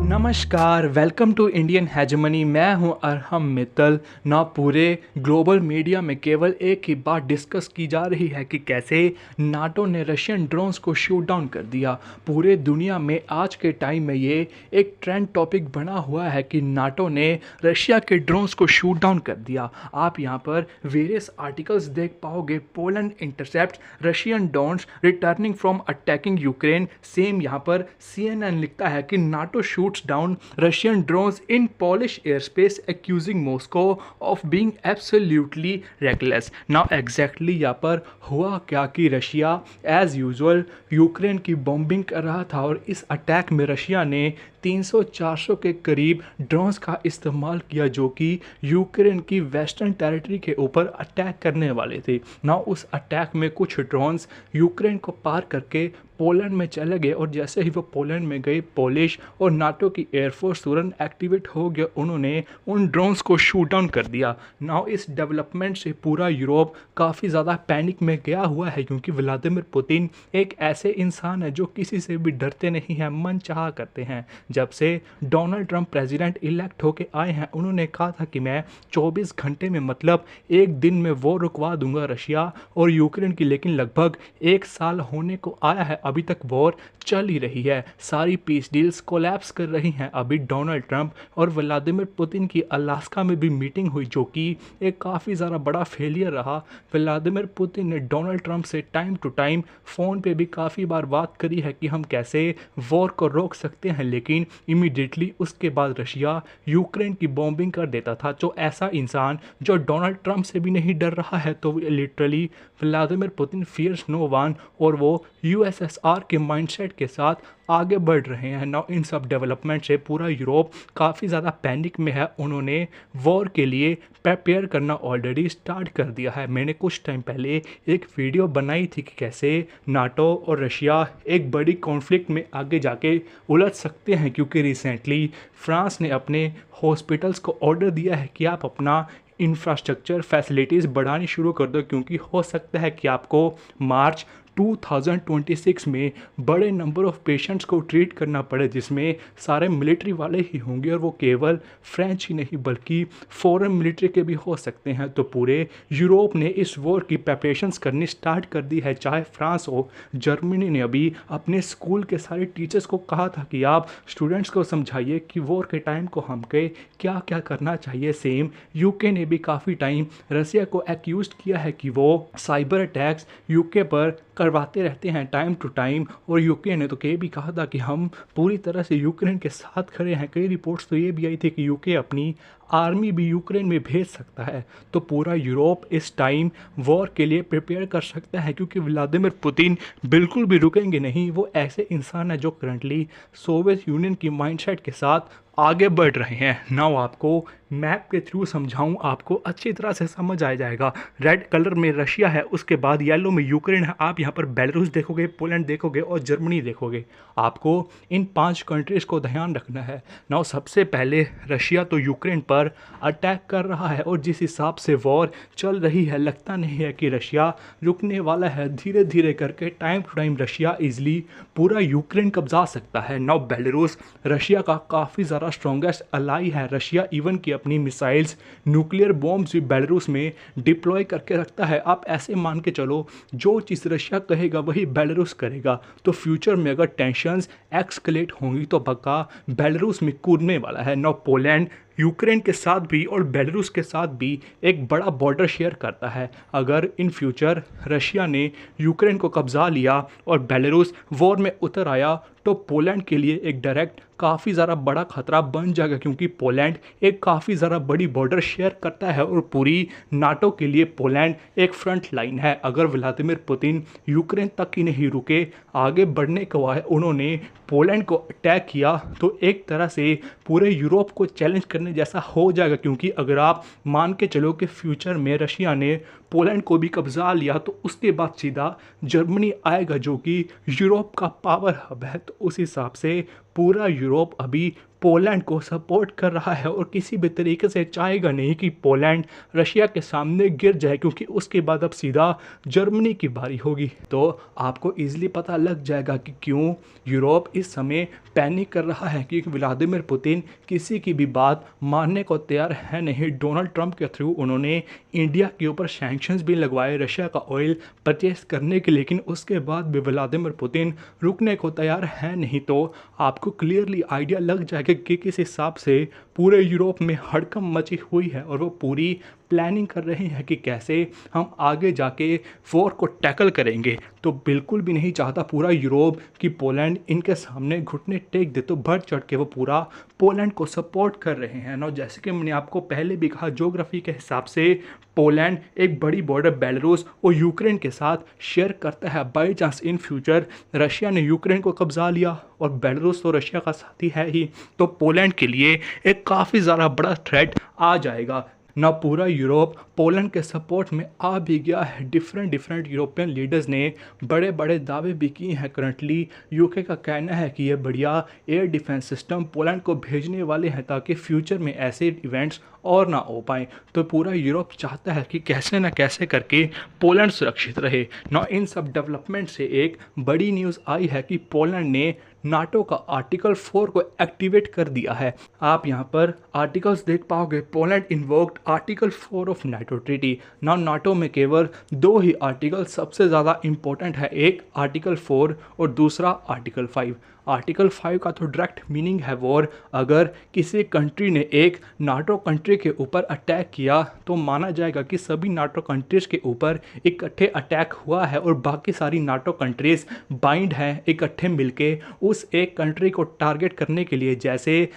नमस्कार, welcome to Indian hegemony. मैं हूं अरहम मित्तल। ना पूरे ग्लोबल मीडिया में केवल एक ही बात डिस्कस की जा रही है कि कैसे नाटो ने रशियन ड्रोन्स को शूट डाउन कर दिया। पूरे दुनिया में आज के टाइम में ये एक ट्रेंड टॉपिक बना हुआ है कि नाटो ने रशिया के ड्रोन्स को शूट डाउन कर दिया। आप यहां पर वेरियस आर्टिकल्स देख पाओगे। Poland intercept Russian drones returning from attacking Ukraine. Same यहां पर CNN लिखता है कि NATO shoots down Russian drones in Polish airspace, accusing Moscow of being absolutely reckless. Now exactly यहाँ पर हुआ क्या कि रशिया एज यूजुअल यूक्रेन की बॉम्बिंग कर रहा था और इस अटैक में रशिया ने 300-400 के करीब ड्रोन्स का इस्तेमाल किया जो कि यूक्रेन की वेस्टर्न टेरिटरी के ऊपर अटैक करने वाले थे ना। उस अटैक में कुछ ड्रोन्स यूक्रेन को पार करके पोलैंड में चले गए और जैसे ही वो पोलैंड में गए पोलिश और नाटो की एयरफोर्स तुरंत एक्टिवेट हो गया। उन्होंने उन ड्रोन्स को शूट डाउन कर दिया। नाउ इस डेवलपमेंट से पूरा यूरोप काफ़ी ज़्यादा पैनिक में गया हुआ है क्योंकि व्लादिमीर पुतिन एक ऐसे इंसान है जो किसी से भी डरते नहीं हैं, मन चाहा करते हैं। जब से डोनाल्ड ट्रंप प्रेसिडेंट इलेक्ट होके आए हैं उन्होंने कहा था कि मैं 24 घंटे में मतलब एक दिन में वो रुकवा दूंगा रशिया और यूक्रेन की, लेकिन लगभग एक साल होने को आया है, अभी तक वॉर चल ही रही है। सारी पीस डील्स कोलैप्स कर रही हैं। अभी डोनाल्ड ट्रंप और व्लादिमीर पुतिन की अलास्का में भी मीटिंग हुई जो कि एक काफ़ी ज़्यादा बड़ा फेलियर रहा। व्लादिमीर पुतिन ने डोनाल्ड ट्रंप से टाइम टू टाइम फ़ोन पे भी काफ़ी बार बात करी है कि हम कैसे वॉर को रोक सकते हैं, लेकिन इमीडिएटली उसके बाद रशिया यूक्रेन की बॉम्बिंग कर देता था। जो ऐसा इंसान जो डोनाल्ड ट्रंप से भी नहीं डर रहा है तो literally Vladimir Putin fears no one और वो USSR के माइंडसेट के साथ आगे बढ़ रहे हैं ना। इन सब डेवलपमेंट से पूरा यूरोप काफ़ी ज़्यादा पैनिक में है। उन्होंने वॉर के लिए प्रिपेयर करना ऑलरेडी स्टार्ट कर दिया है। मैंने कुछ टाइम पहले एक वीडियो बनाई थी कि कैसे नाटो और रशिया एक बड़ी कॉन्फ्लिक्ट में आगे जाके उलझ सकते हैं क्योंकि रिसेंटली फ्रांस ने अपने हॉस्पिटल्स को ऑर्डर दिया है कि आप अपना इंफ्रास्ट्रक्चर फैसिलिटीज़ बढ़ानी शुरू कर दो क्योंकि हो सकता है कि आपको मार्च 2026 में बड़े नंबर ऑफ पेशेंट्स को ट्रीट करना पड़े जिसमें सारे मिलिट्री वाले ही होंगे और वो केवल फ्रेंच ही नहीं बल्कि फॉरेन मिलिट्री के भी हो सकते हैं। तो पूरे यूरोप ने इस वॉर की प्रिपरेशंस करनी स्टार्ट कर दी है। चाहे फ्रांस हो, जर्मनी ने अभी अपने स्कूल के सारे टीचर्स को कहा था कि आप स्टूडेंट्स को समझाइए कि वॉर के टाइम को हमके क्या क्या करना चाहिए। सेम यूके ने भी काफ़ी टाइम रसिया को एक्यूज किया है कि वो साइबर अटैक्स यूके पर करवाते रहते हैं टाइम टू टाइम, और यूके ने तो ये भी कहा था कि हम पूरी तरह से यूक्रेन के साथ खड़े हैं। कई रिपोर्ट्स तो ये भी आई थी कि यूके अपनी आर्मी भी यूक्रेन में भेज सकता है। तो पूरा यूरोप इस टाइम वॉर के लिए प्रिपेयर कर सकता है क्योंकि व्लादिमीर पुतिन बिल्कुल भी रुकेंगे नहीं। वो ऐसे इंसान है जो करंटली सोवियत यूनियन की माइंडसेट के साथ आगे बढ़ रहे हैं। नाउ आपको मैप के थ्रू समझाऊं, आपको अच्छी तरह से समझ आ जाएगा। रेड कलर में रशिया है, उसके बाद येलो में यूक्रेन है। आप यहाँ पर बेलारूस देखोगे, पोलैंड देखोगे और जर्मनी देखोगे। आपको इन 5 कंट्रीज़ को ध्यान रखना है। नाउ सबसे पहले रशिया तो यूक्रेन पर अटैक कर रहा है और जिस हिसाब से वॉर चल रही है लगता नहीं है कि रशिया रुकने वाला है। धीरे धीरे करके time to time Russia easily पूरा यूक्रेन कब्जा सकता है। नाउ बेलारूस रशिया का काफ़ी ज़्यादा स्ट्रॉन्गेस्ट अलाई है। रशिया इवन की अपनी मिसाइल्स, न्यूक्लियर बॉम्ब्स भी बेलारूस में डिप्लॉय करके रखता है। आप ऐसे मान के चलो जो चीज़ रशिया कहेगा वही बेलारूस करेगा। तो फ्यूचर में अगर टेंशंस एक्सकलेट होंगी तो पक्का बेलारूस में कूदने वाला है। नाउ पोलैंड यूक्रेन के साथ भी और बेलारूस के साथ भी एक बड़ा बॉर्डर शेयर करता है। अगर इन फ्यूचर रशिया ने यूक्रेन को कब्जा लिया और बेलारूस वॉर में उतर आया तो पोलैंड के लिए एक डायरेक्ट काफ़ी ज़्यादा बड़ा खतरा बन जाएगा क्योंकि पोलैंड एक काफ़ी ज़्यादा बड़ी बॉर्डर शेयर करता है और पूरी नाटो के लिए पोलैंड एक फ्रंट लाइन है। अगर व्लादिमीर पुतिन यूक्रेन तक ही नहीं रुके, आगे बढ़ने को आए, उन्होंने पोलैंड को अटैक किया तो एक तरह से पूरे यूरोप को चैलेंज करने जैसा हो जाएगा क्योंकि अगर आप मान के चलो कि फ्यूचर में रशिया ने पोलैंड को भी कब्जा लिया तो उसके बाद सीधा जर्मनी आएगा जो कि यूरोप का पावर हब है। तो उस हिसाब से पूरा यूरोप अभी पोलैंड को सपोर्ट कर रहा है और किसी भी तरीके से चाहेगा नहीं कि पोलैंड रशिया के सामने गिर जाए, क्योंकि उसके बाद अब सीधा जर्मनी की बारी होगी। तो आपको इजीली पता लग जाएगा कि क्यों यूरोप इस समय पैनिक कर रहा है, क्योंकि व्लादिमीर पुतिन किसी की भी बात मानने को तैयार है नहीं। डोनाल्ड ट्रंप के थ्रू उन्होंने इंडिया के ऊपर सैंक्शंस भी लगवाए रशिया का ऑयल परचेस करने के, लेकिन उसके बाद भी व्लादिमीर पुतिन रुकने को तैयार है नहीं। तो आपको क्लियरली आइडिया लग जाएगा कि किस हिसाब से पूरे यूरोप में हड़कंप मची हुई है और वो पूरी प्लानिंग कर रहे हैं कि कैसे हम आगे जाके वॉर को टैकल करेंगे। तो बिल्कुल भी नहीं चाहता पूरा यूरोप कि पोलैंड इनके सामने घुटने टेक दे, तो बढ़ चढ़ के वो पूरा पोलैंड को सपोर्ट कर रहे हैं ना। जैसे कि मैंने आपको पहले भी कहा, ज्योग्राफी के हिसाब से पोलैंड एक बड़ी बॉर्डर बेलारूस और यूक्रेन के साथ शेयर करता है। By chance in future Russia ने यूक्रेन को कब्जा लिया और बेलारूस तो रशिया का साथी है ही, तो पोलैंड के लिए एक काफ़ी ज़्यादा बड़ा थ्रेट आ जाएगा ना। पूरा यूरोप पोलैंड के सपोर्ट में आ भी गया है। डिफरेंट यूरोपियन लीडर्स ने बड़े बड़े दावे भी किए हैं। करंटली यूके का कहना है कि ये बढ़िया एयर डिफेंस सिस्टम पोलैंड को भेजने वाले हैं ताकि फ्यूचर में ऐसे इवेंट्स और ना हो पाए। तो पूरा यूरोप चाहता है कि कैसे ना कैसे करके पोलैंड सुरक्षित रहे ना। इन सब डेवलपमेंट से एक बड़ी न्यूज़ आई है कि पोलैंड ने नाटो का आर्टिकल 4 को एक्टिवेट कर दिया है। आप यहाँ पर आर्टिकल्स देख पाओगे। Poland invoked article 4 of NATO treaty. NATO में केवल दो ही आर्टिकल सबसे ज़्यादा इंपॉर्टेंट है, एक आर्टिकल 4 और दूसरा आर्टिकल 5। आर्टिकल 5 का तो डायरेक्ट मीनिंग है वॉर। अगर किसी कंट्री ने एक नाटो कंट्री के ऊपर अटैक किया तो माना जाएगा कि सभी नाटो कंट्रीज़ के ऊपर इकट्ठे अटैक हुआ है और बाकी सारी नाटो कंट्रीज़ बाइंड हैं इकट्ठे मिलके उस एक कंट्री को टारगेट करने के लिए। जैसे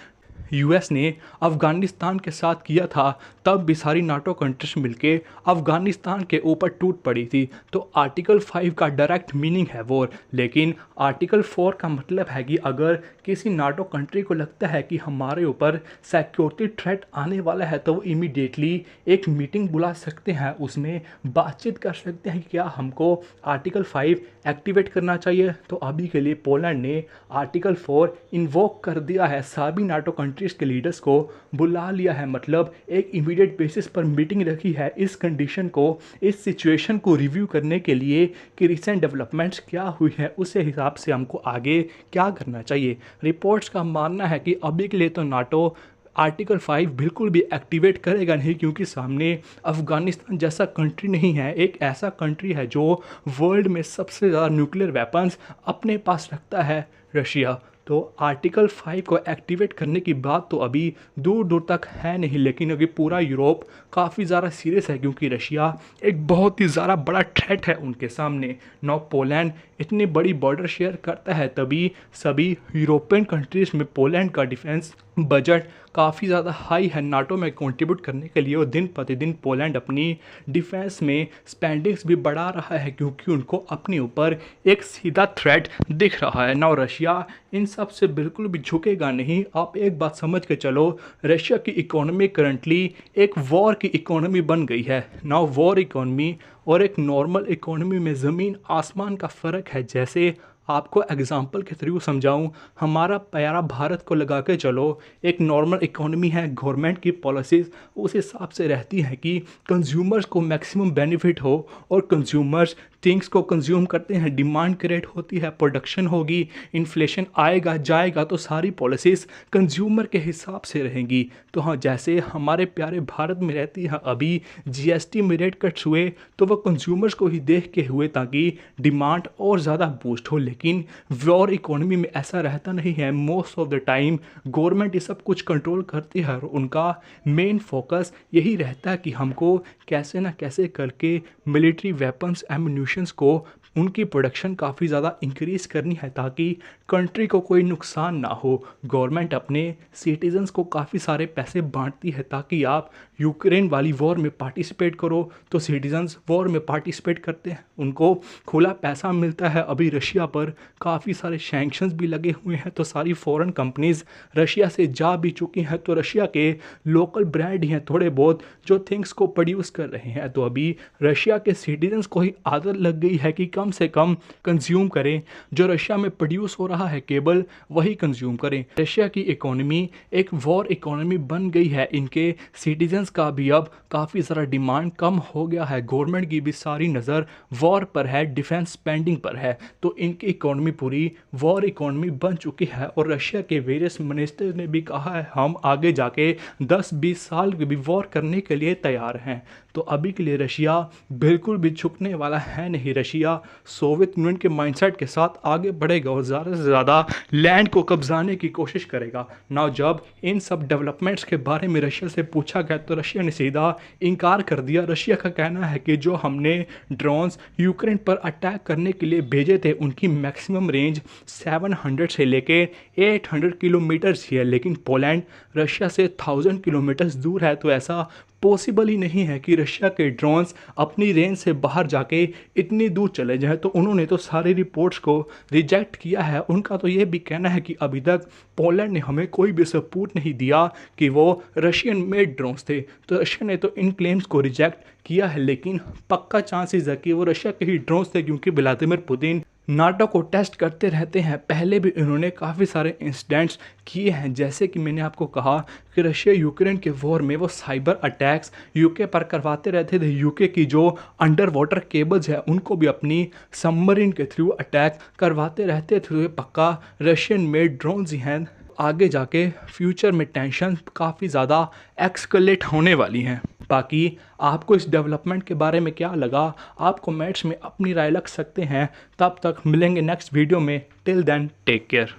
यूएस ने अफ़गानिस्तान के साथ किया था, तब भी सारी नाटो कंट्रीज मिलके अफ़गानिस्तान के ऊपर टूट पड़ी थी। तो आर्टिकल 5 का डायरेक्ट मीनिंग है वॉर, लेकिन आर्टिकल 4 का मतलब है कि अगर किसी नाटो कंट्री को लगता है कि हमारे ऊपर सिक्योरिटी थ्रेट आने वाला है तो वो इमीडिएटली एक मीटिंग बुला सकते हैं, उसमें बातचीत कर सकते हैं कि क्या हमको आर्टिकल 5 एक्टिवेट करना चाहिए। तो अभी के लिए पोलैंड ने आर्टिकल 4 इन्वोक कर दिया है, सभी नाटो कंट्रीज़ के लीडर्स को बुला लिया है, मतलब एक इमीडिएट बेसिस पर मीटिंग रखी है इस कंडीशन को, इस सिचुएशन को रिव्यू करने के लिए कि रिसेंट डेवलपमेंट्स क्या हुई है, उस हिसाब से हमको आगे क्या करना चाहिए। रिपोर्ट्स का मानना है कि अभी के लिए तो नाटो आर्टिकल 5 बिल्कुल भी एक्टिवेट करेगा नहीं, क्योंकि सामने अफ़गानिस्तान जैसा कंट्री नहीं है, एक ऐसा कंट्री है जो वर्ल्ड में सबसे ज़्यादा न्यूक्लियर वेपन्स अपने पास रखता है, रशिया। तो आर्टिकल 5 को एक्टिवेट करने की बात तो अभी दूर दूर तक है नहीं, लेकिन अभी पूरा यूरोप काफ़ी ज़्यादा सीरियस है, क्योंकि रशिया एक बहुत ही ज़्यादा बड़ा थ्रेट है उनके सामने। नौ पोलैंड इतनी बड़ी बॉर्डर शेयर करता है, तभी सभी यूरोपियन कंट्रीज़ में पोलैंड का डिफेंस बजट काफ़ी ज़्यादा हाई है नाटो में कंट्रीब्यूट करने के लिए, और दिन प्रतिदिन पोलैंड अपनी डिफेंस में स्पेंडिंग्स भी बढ़ा रहा है, क्योंकि उनको अपने ऊपर एक सीधा थ्रेट दिख रहा है ना। रशिया इन सब से बिल्कुल भी झुकेगा नहीं। आप एक बात समझ के चलो, रशिया की इकोनॉमी करंटली एक वॉर की इकोनॉमी बन गई है ना। वॉर इकोनॉमी और एक नॉर्मल इकोनॉमी में ज़मीन आसमान का फ़र्क है। जैसे आपको एग्जांपल के थ्रू समझाऊं, हमारा प्यारा भारत को लगा के चलो, एक नॉर्मल इकोनॉमी है, गवर्नमेंट की पॉलिसीज़ उस हिसाब से रहती हैं कि कंज्यूमर्स को मैक्सिमम बेनिफिट हो, और कंज्यूमर्स थिंग्स को कंज्यूम करते हैं, डिमांड क्रिएट होती है, प्रोडक्शन होगी, इन्फ्लेशन आएगा जाएगा, तो सारी पॉलिसीज़ कंज्यूमर के हिसाब से रहेंगी। तो हाँ, जैसे हमारे प्यारे भारत में रहती है, अभी जीएसटी में रेट कट्स हुए तो वह कंज्यूमर्स को ही देख के हुए ताकि डिमांड और ज़्यादा बूस्ट हो। लेकिन वॉर इकोनॉमी में ऐसा रहता नहीं है। Most of the time government ये सब कुछ कंट्रोल करती है और उनका मेन फोकस यही रहता है कि हमको कैसे ना कैसे करके मिलिट्री वेपन्स एम्यूनिशंस को उनकी प्रोडक्शन काफ़ी ज़्यादा इंक्रीज़ करनी है ताकि कंट्री को कोई नुकसान ना हो। गवर्नमेंट अपने सिटीजन्स को काफ़ी सारे पैसे बांटती है ताकि आप यूक्रेन वाली वॉर में पार्टिसिपेट करो तो सिटीजन्स वॉर में पार्टिसिपेट करते हैं, उनको खुला पैसा मिलता है। अभी रशिया पर काफ़ी सारे सैंक्शंस भी लगे हुए हैं तो सारी फॉरेन कंपनीज रशिया से जा भी चुकी हैं, तो रशिया के लोकल ब्रांड ही हैं थोड़े बहुत जो थिंग्स को प्रोड्यूस कर रहे हैं। तो अभी रशिया के सिटीजन्स को ही आदत लग गई है कि कम से कम कंज्यूम करें, जो रशिया में प्रोड्यूस हो रहा है केबल वही कंज्यूम करें। रशिया की इकोनॉमी एक वॉर इकोनॉमी बन गई है, इनके सिटीजन्स का भी अब काफ़ी सारा डिमांड कम हो गया है। गवर्नमेंट की भी सारी नज़र वॉर पर है, डिफेंस स्पेंडिंग पर है, तो इनकी इकोनॉमी पूरी वॉर इकोनॉमी बन चुकी है। और रशिया के वेरियस मिनिस्टर ने भी कहा है हम आगे जाके 10-20 साल की भी वॉर करने के लिए तैयार हैं। तो अभी के लिए रशिया बिल्कुल भी झुकने वाला है नहीं। रशिया सोवियत यूनियन के माइंडसेट के साथ आगे बढ़ेगा और ज़्यादा से ज़्यादा लैंड को कब्जाने की कोशिश करेगा। नाउ जब इन सब डेवलपमेंट्स के बारे में रशिया से पूछा गया तो रशिया ने सीधा इनकार कर दिया। रशिया का कहना है कि जो हमने ड्रोन्स यूक्रेन पर अटैक करने के लिए भेजे थे उनकी मैक्सिमम रेंज 700 से लेके 800 किलोमीटर है, लेकिन पोलैंड रशिया से 1000 किलोमीटर दूर है, तो ऐसा पॉसिबल ही नहीं है कि रशिया के ड्रोन्स अपनी रेंज से बाहर जाके इतनी दूर चले जाएं। तो उन्होंने तो सारी रिपोर्ट्स को रिजेक्ट किया है। उनका तो ये भी कहना है कि अभी तक पोलैंड ने हमें कोई भी सबूत नहीं दिया कि वो रशियन मेड ड्रोन्स थे। तो रशिया ने तो इन क्लेम्स को रिजेक्ट किया है, लेकिन पक्का चांसेस है कि वो रशिया के ही ड्रोन्स थे, क्योंकि व्लादिमीर पुतिन नाटो को टेस्ट करते रहते हैं। पहले भी इन्होंने काफ़ी सारे इंसिडेंट्स किए हैं, जैसे कि मैंने आपको कहा कि रशिया यूक्रेन के वॉर में वो साइबर अटैक्स यूके पर करवाते रहते थे। यूके की जो अंडर वाटर केबल्स है उनको भी अपनी सबमरीन के थ्रू अटैक करवाते रहते थे। तो ये पक्का रशियन मेड ड्रोन्स ही हैं। आगे जाके फ्यूचर में टेंशन काफ़ी ज़्यादा एक्सकलेट होने वाली हैं। बाकी आपको इस डेवलपमेंट के बारे में क्या लगा, आप कमेंट्स में अपनी राय रख सकते हैं। तब तक मिलेंगे नेक्स्ट वीडियो में। Till then take care.